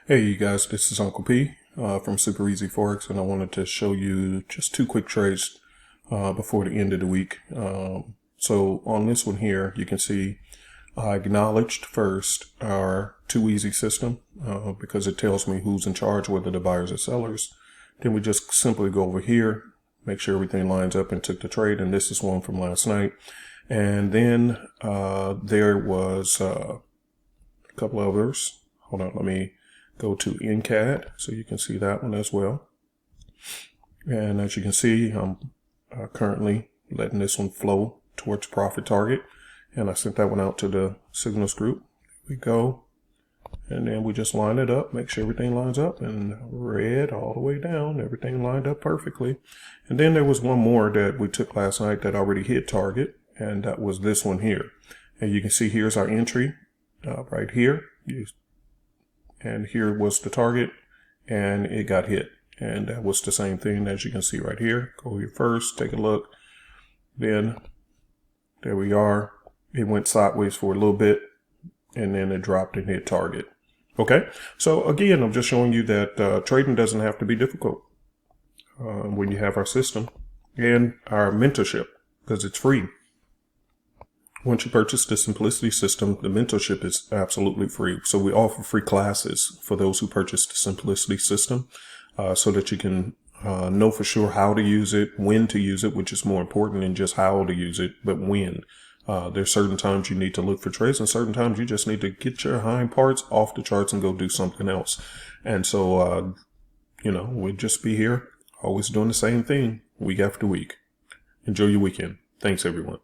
Hey you guys, this is Uncle P from Super Easy Forex, and I wanted to show you just two quick trades before the end of the week. So on this one here, you can see I acknowledged first our too easy system because it tells me who's in charge, whether the buyers or sellers. Then we just simply go over here, make sure everything lines up, and took the trade. And this is one from last night. And then there was a couple others. Hold on, let me go to NCAD so you can see that one as well. And as you can see, I'm currently letting this one flow towards profit target, and I sent that one out to the signals group. There we go. And then we just line it up, make sure everything lines up, and red all the way down, everything lined up perfectly. And then there was one more that we took last night that already hit target, and that was this one here. And you can see here's our entry right here. And here was the target, and it got hit. And that was the same thing as you can see right here. Go here first, take a look. Then there we are. It went sideways for a little bit, and then it dropped and hit target. Okay, so again, I'm just showing you that trading doesn't have to be difficult when you have our system and our mentorship, because it's free. Once you purchase the Simplicity system, the mentorship is absolutely free. So we offer free classes for those who purchase the Simplicity system so that you can know for sure how to use it, when to use it, which is more important than just how to use it, but when. There's certain times you need to look for trades, and certain times you just need to get your hind parts off the charts and go do something else. And so, we'll just be here always doing the same thing week after week. Enjoy your weekend. Thanks, everyone.